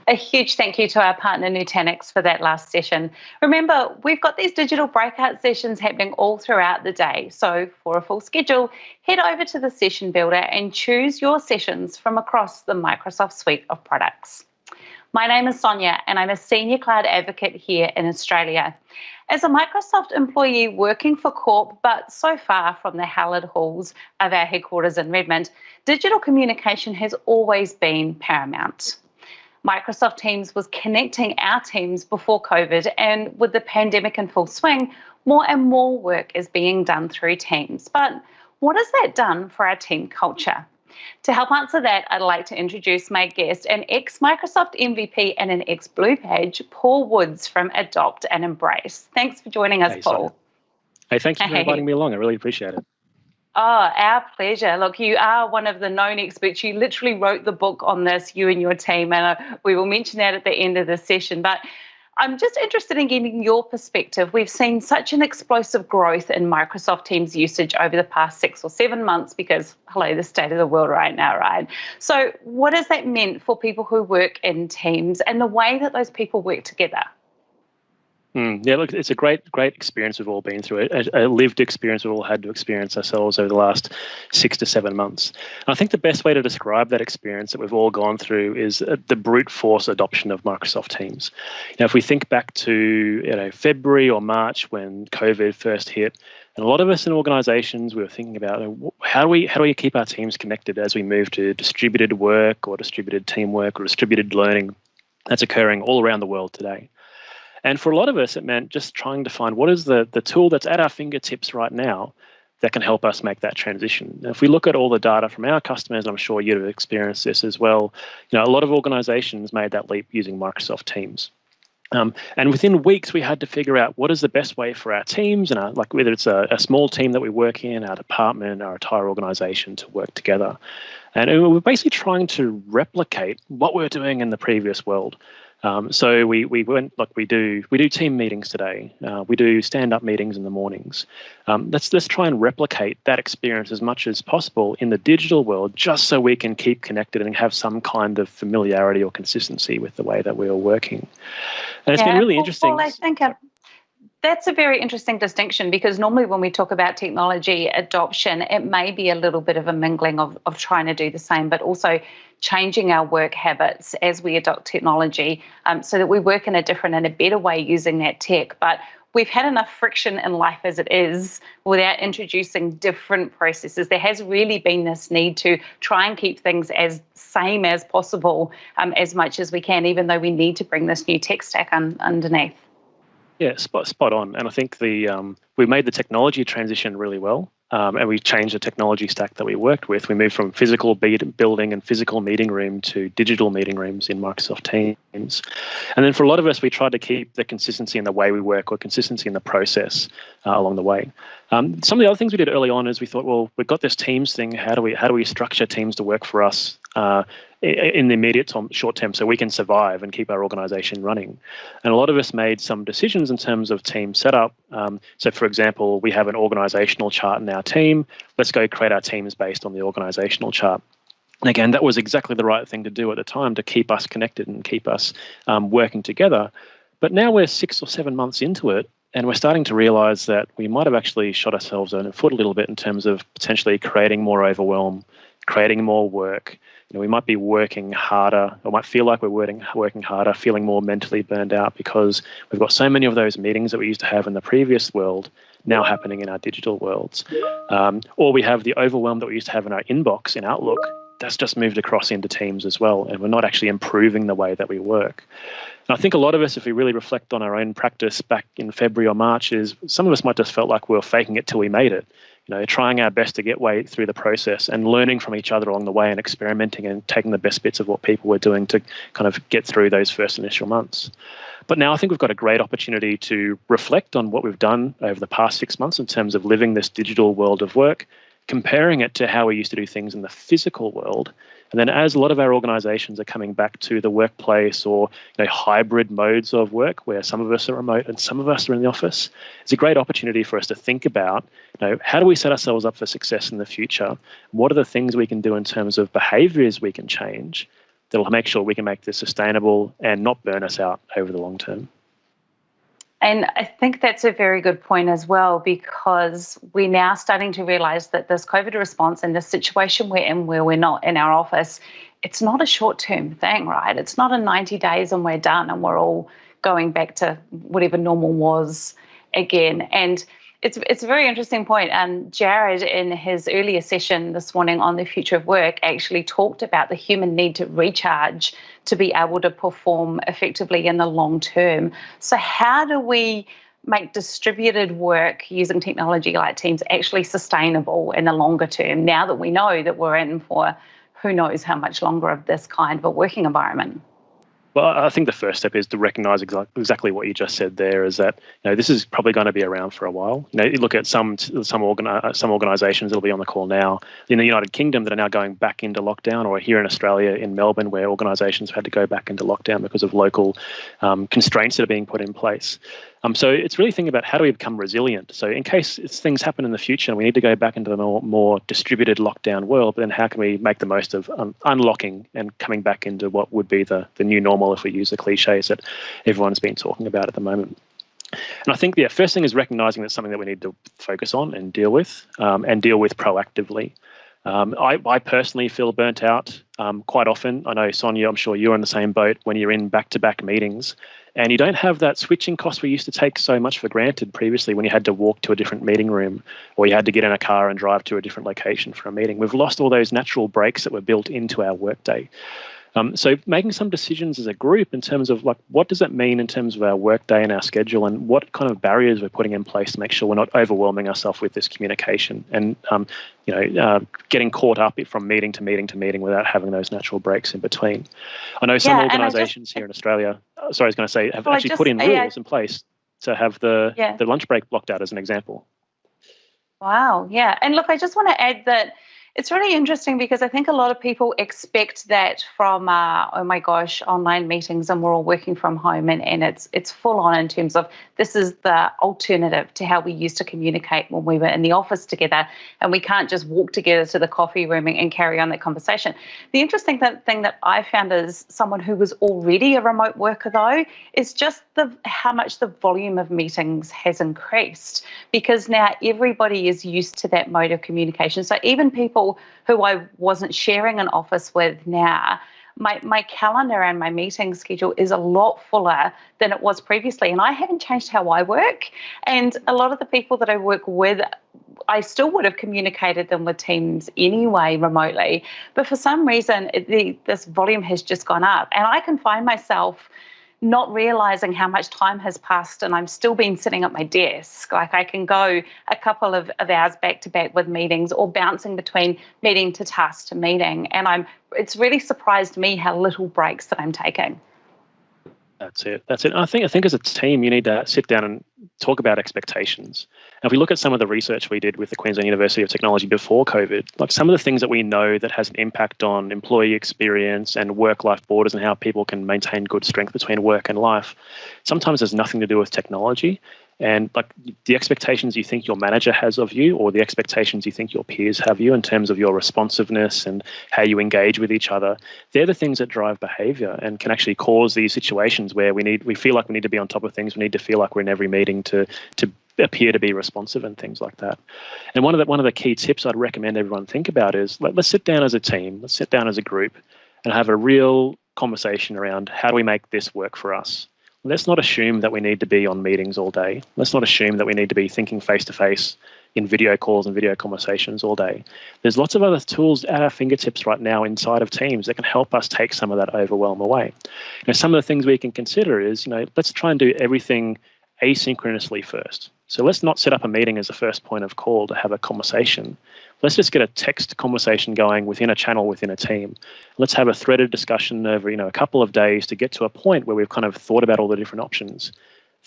A huge thank you to our partner Nutanix for that last session. Remember, we've got these digital breakout sessions happening all throughout the day. So for a full schedule, head over to the session builder and choose your sessions from across the Microsoft suite of products. My name is Sonia and I'm a Senior Cloud Advocate here in Australia. As a Microsoft employee working for Corp, but so far from the hallowed halls of our headquarters in Redmond, digital communication has always been paramount. Microsoft Teams was connecting our teams before COVID, and with the pandemic in full swing, more and more work is being done through Teams. But what has that done for our team culture? To help answer that, I'd like to introduce my guest, an ex-Microsoft MVP and an ex-Blue Badge, Paul Woods from Adopt and Embrace. Thanks for joining us, Paul. Sonia. Hey, thank you for inviting me along. I really appreciate it. Oh, our pleasure. Look, you are one of the known experts. You literally wrote the book on this, you and your team, and we will mention that at the end of the session. But I'm just interested in getting your perspective. We've seen such an explosive growth in Microsoft Teams usage over the past 6 or 7 months because, hello, the state of the world right now, right? So what has that meant for people who work in teams and the way that those people work together? Yeah, look, it's a great experience we've all been through, a lived experience we've all had to experience ourselves over the last 6 to 7 months. And I think the best way to describe that experience that we've all gone through is the brute force adoption of Microsoft Teams. If we think back to February or March when COVID first hit, and a lot of us in organizations, we were thinking about how do we keep our teams connected as we move to distributed work or distributed teamwork or distributed learning that's occurring all around the world today. And for a lot of us, it meant just trying to find what is the tool that's at our fingertips right now that can help us make that transition. Now, if we look at all the data from our customers, I'm sure you'd have experienced this as well, a lot of organizations made that leap using Microsoft Teams. And within weeks, we had to figure out what is the best way for our teams, and like whether it's a small team that we work in, our department, our entire organization to work together. And we were basically trying to replicate what we were doing in the previous world. So we went, like we do team meetings today. We do stand-up meetings in the mornings. Let's try and replicate that experience as much as possible in the digital world, just so we can keep connected and have some kind of familiarity or consistency with the way that we are working. And it's been really interesting. Paul, I think that's a very interesting distinction, because normally when we talk about technology adoption, it may be a little bit of a mingling of trying to do the same, but also changing our work habits as we adopt technology so that we work in a different and a better way using that tech. But we've had enough friction in life as it is without introducing different processes. There has really been this need to try and keep things as same as possible as much as we can, even though we need to bring this new tech stack underneath. Yeah, spot on. And I think we made the technology transition really well, and we changed the technology stack that we worked with. We moved from physical building and physical meeting room to digital meeting rooms in Microsoft Teams. And then for a lot of us, we tried to keep the consistency in the way we work or consistency in the process along the way. Some of the other things we did early on is we thought, well, we've got this Teams thing. How do we structure Teams to work for us in the immediate short term so we can survive and keep our organization running? And a lot of us made some decisions in terms of team setup. So, for example, we have an organizational chart in our team. Let's go create our teams based on the organizational chart. And again, that was exactly the right thing to do at the time to keep us connected and keep us working together. But now we're 6 or 7 months into it, and we're starting to realize that we might have actually shot ourselves in the foot a little bit in terms of potentially creating more overwhelm, creating more work. We might be working harder, or might feel like we're working harder, feeling more mentally burned out because we've got so many of those meetings that we used to have in the previous world now happening in our digital worlds. Or we have the overwhelm that we used to have in our inbox in Outlook. That's just moved across into Teams as well, and we're not actually improving the way that we work. And I think a lot of us, if we really reflect on our own practice back in February or March, is some of us might just felt like we were faking it till we made it. Trying our best to get way through the process and learning from each other along the way and experimenting and taking the best bits of what people were doing to kind of get through those first initial months. But now I think we've got a great opportunity to reflect on what we've done over the past 6 months in terms of living this digital world of work, comparing it to how we used to do things in the physical world. And then as a lot of our organizations are coming back to the workplace or hybrid modes of work where some of us are remote and some of us are in the office, it's a great opportunity for us to think about, how do we set ourselves up for success in the future? What are the things we can do in terms of behaviors we can change that'll make sure we can make this sustainable and not burn us out over the long term. And I think that's a very good point as well, because we're now starting to realise that this COVID response and the situation we're in where we're not in our office, it's not a short-term thing, right? It's not a 90 days and we're done and we're all going back to whatever normal was again. And it's a very interesting point. Jared, in his earlier session this morning on the future of work, actually talked about the human need to recharge to be able to perform effectively in the long term. So how do we make distributed work using technology like Teams actually sustainable in the longer term, now that we know that we're in for who knows how much longer of this kind of a working environment? Well, I think the first step is to recognise exactly what you just said there, is that this is probably going to be around for a while. You look at some organisations that'll be on the call now in the United Kingdom that are now going back into lockdown, or here in Australia in Melbourne where organisations have had to go back into lockdown because of local constraints that are being put in place. So it's really thinking about how do we become resilient. So in case things happen in the future and we need to go back into the more distributed lockdown world, then how can we make the most of unlocking and coming back into what would be the new normal, if we use the cliches that everyone's been talking about at the moment. And I think the first thing is recognising that's something that we need to focus on and deal with proactively. I personally feel burnt out quite often. I know, Sonia, I'm sure you're in the same boat when you're in back-to-back meetings and you don't have that switching cost we used to take so much for granted previously, when you had to walk to a different meeting room or you had to get in a car and drive to a different location for a meeting. We've lost all those natural breaks that were built into our workday. So making some decisions as a group in terms of what does that mean in terms of our workday and our schedule, and what kind of barriers we're putting in place to make sure we're not overwhelming ourselves with this communication and getting caught up from meeting to meeting to meeting without having those natural breaks in between. I know some organisations here in Australia, have actually put in rules in place to have the lunch break blocked out, as an example. Wow, yeah. And look, I just want to add that it's really interesting, because I think a lot of people expect that from, oh my gosh, online meetings and we're all working from home, and it's full on in terms of this is the alternative to how we used to communicate when we were in the office together, and we can't just walk together to the coffee room and carry on that conversation. The interesting thing that I found as someone who was already a remote worker, though, is just how much the volume of meetings has increased, because now everybody is used to that mode of communication. So even people who I wasn't sharing an office with now, my calendar and my meeting schedule is a lot fuller than it was previously. And I haven't changed how I work. And a lot of the people that I work with, I still would have communicated them with Teams anyway remotely. But for some reason, this volume has just gone up. And I can find myself not realizing how much time has passed and I'm still been sitting at my desk. I can go a couple of hours back to back with meetings, or bouncing between meeting to task to meeting. And it's really surprised me how little breaks that I'm taking. That's it. I think as a team, you need to sit down and talk about expectations. Now, if we look at some of the research we did with the Queensland University of Technology before COVID, some of the things that we know that has an impact on employee experience and work-life borders and how people can maintain good strength between work and life, sometimes has nothing to do with technology. And the expectations you think your manager has of you, or the expectations you think your peers have you in terms of your responsiveness and how you engage with each other, they're the things that drive behavior and can actually cause these situations where we feel like we need to be on top of things. We need to feel like we're in every meeting to appear to be responsive and things like that. And one of the key tips I'd recommend everyone think about is let's sit down as a team, let's sit down as a group and have a real conversation around how do we make this work for us. Let's not assume that we need to be on meetings all day. Let's not assume that we need to be thinking face-to-face in video calls and video conversations all day. There's lots of other tools at our fingertips right now inside of Teams that can help us take some of that overwhelm away. Some of the things we can consider is, let's try and do everything asynchronously first. So let's not set up a meeting as the first point of call to have a conversation. Let's just get a text conversation going within a channel within a team. Let's have a threaded discussion over a couple of days to get to a point where we've kind of thought about all the different options.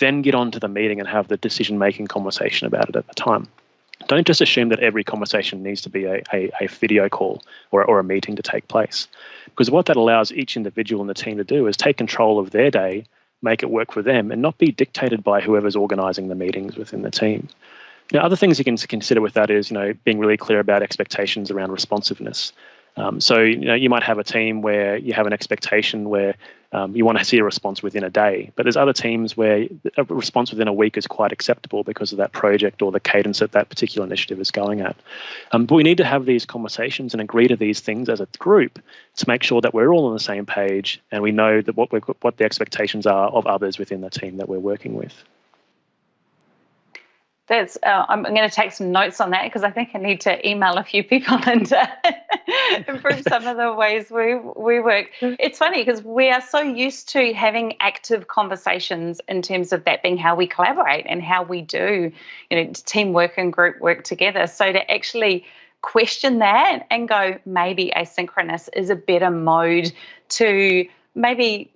Then get on to the meeting and have the decision-making conversation about it at the time. Don't just assume that every conversation needs to be a video call or a meeting to take place. Because what that allows each individual in the team to do is take control of their day, make it work for them, and not be dictated by whoever's organising the meetings within the team. Other things you can consider with that is, being really clear about expectations around responsiveness. So you might have a team where you have an expectation where you want to see a response within a day, but there's other teams where a response within a week is quite acceptable because of that project or the cadence that that particular initiative is going at. But we need to have these conversations and agree to these things as a group to make sure that we're all on the same page and we know that what the expectations are of others within the team that we're working with. I'm going to take some notes on that because I think I need to email a few people and improve some of the ways we work. It's funny because we are so used to having active conversations in terms of that being how we collaborate and how we do, teamwork and group work together. So to actually question that and go, maybe asynchronous is a better mode to maybe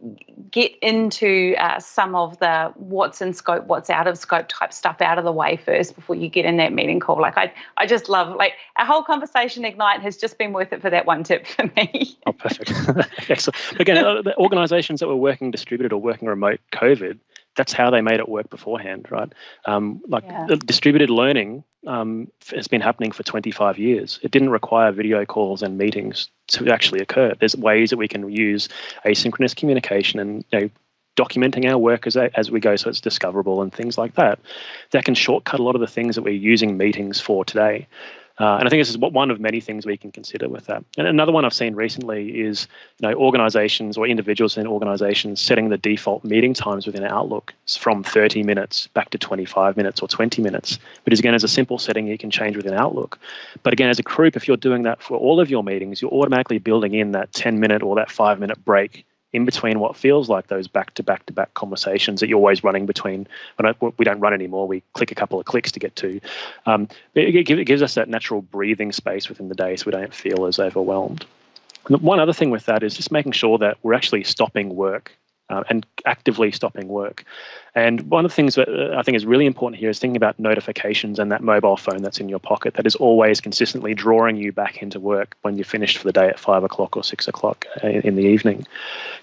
get into some of the what's in scope, what's out of scope type stuff out of the way first before you get in that meeting call. Like I just love, like, our whole conversation Ignite has just been worth it for that one tip for me. Oh, perfect. Excellent. Again, the organizations that were working distributed or working remote COVID, that's how they made it work beforehand, right? Distributed learning has been happening for 25 years. It didn't require video calls and meetings to actually occur. There's ways that we can use asynchronous communication and documenting our work as we go so it's discoverable and things like that. That can shortcut a lot of the things that we're using meetings for today. And I think this is one of many things we can consider with that. And another one I've seen recently is organizations or individuals in organizations setting the default meeting times within Outlook from 30 minutes back to 25 minutes or 20 minutes, which is, again, as a simple setting you can change within Outlook. But again, as a group, if you're doing that for all of your meetings, you're automatically building in that 10-minute or that 5-minute break in between what feels like those back-to-back-to-back conversations that you're always running between. We don't run anymore. We click a couple of clicks to get to. It gives us that natural breathing space within the day so we don't feel as overwhelmed. And one other thing with that is just making sure that we're actually stopping work and actively stopping work. And one of the things that I think is really important here is thinking about notifications and that mobile phone that's in your pocket that is always consistently drawing you back into work when you're finished for the day at 5 o'clock or 6 o'clock in the evening.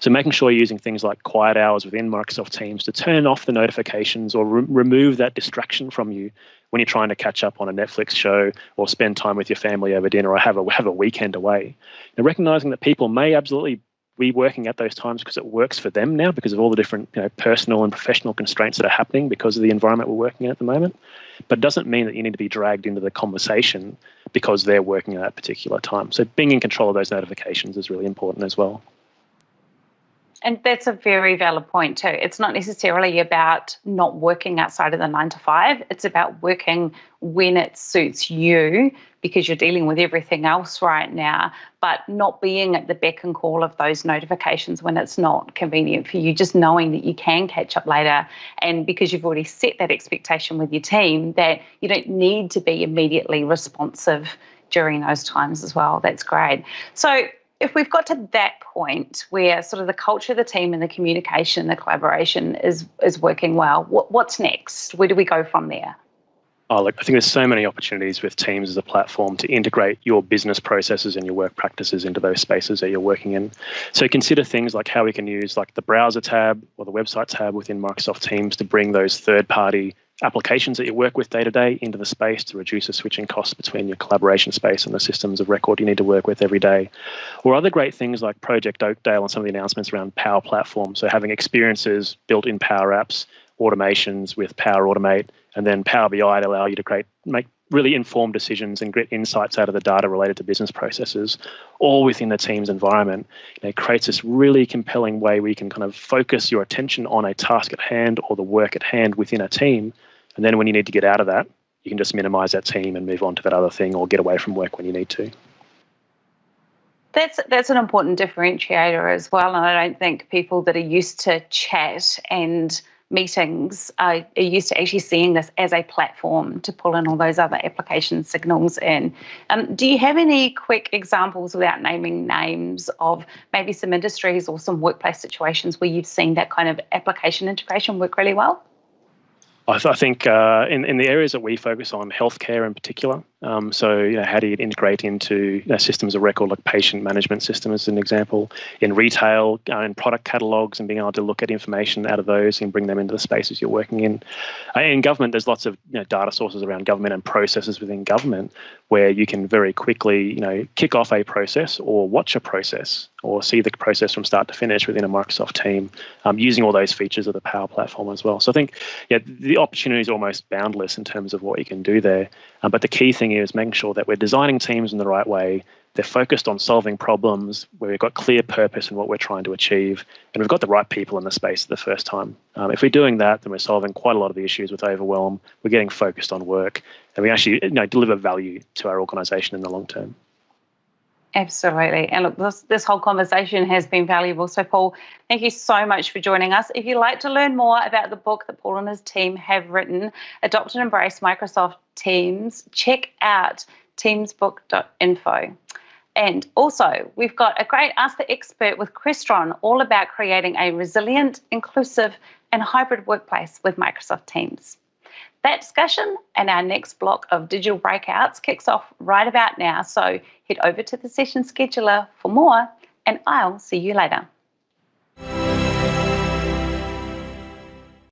So making sure you're using things like quiet hours within Microsoft Teams to turn off the notifications or remove that distraction from you when you're trying to catch up on a Netflix show or spend time with your family over dinner or have a weekend away. And recognizing that people may absolutely be working at those times because it works for them now because of all the different personal and professional constraints that are happening because of the environment we're working in at the moment. But it doesn't mean that you need to be dragged into the conversation because they're working at that particular time. So being in control of those notifications is really important as well. And that's a very valid point too. It's not necessarily about not working outside of the 9 to 5. It's about working when it suits you because you're dealing with everything else right now, but not being at the beck and call of those notifications when it's not convenient for you, just knowing that you can catch up later. And because you've already set that expectation with your team that you don't need to be immediately responsive during those times as well. That's great. So if we've got to that point where sort of the culture of the team and the communication, the collaboration is working well, what's next? Where do we go from there? Oh, look, I think there's so many opportunities with Teams as a platform to integrate your business processes and your work practices into those spaces that you're working in. So consider things like how we can use like the browser tab or the website tab within Microsoft Teams to bring those third-party applications that you work with day to day into the space to reduce the switching costs between your collaboration space and the systems of record you need to work with every day. Or other great things like Project Oakdale and some of the announcements around Power Platform. So having experiences built in Power Apps, automations with Power Automate, and then Power BI to allow you to make really informed decisions and get insights out of the data related to business processes, all within the Teams environment. It creates this really compelling way where you can kind of focus your attention on a task at hand or the work at hand within a team. And then when you need to get out of that, you can just minimize that team and move on to that other thing or get away from work when you need to. That's an important differentiator as well. And I don't think people that are used to chat and meetings are used to actually seeing this as a platform to pull in all those other application signals in. Do you have any quick examples without naming names of maybe some industries or some workplace situations where you've seen that kind of application integration work really well? I think in the areas that we focus on, healthcare in particular, So, how do you integrate into systems of record, like patient management system as an example, in retail, in product catalogs, and being able to look at information out of those and bring them into the spaces you're working in. In government, there's lots of data sources around government and processes within government where you can very quickly, kick off a process or watch a process or see the process from start to finish within a Microsoft team, using all those features of the Power Platform as well. So I think, the opportunity is almost boundless in terms of what you can do there. But the key thing is making sure that we're designing teams in the right way. They're focused on solving problems where we've got clear purpose in what we're trying to achieve, and we've got the right people in the space the first time. If we're doing that, then we're solving quite a lot of the issues with overwhelm. We're getting focused on work, and we actually deliver value to our organisation in the long term. Absolutely. And look, this whole conversation has been valuable. So, Paul, thank you so much for joining us. If you'd like to learn more about the book that Paul and his team have written, Adopt and Embrace Microsoft Teams, check out teamsbook.info. And also, we've got a great Ask the Expert with Crestron, all about creating a resilient, inclusive, and hybrid workplace with Microsoft Teams. That discussion and our next block of digital breakouts kicks off right about now. So head over to the session scheduler for more, and I'll see you later.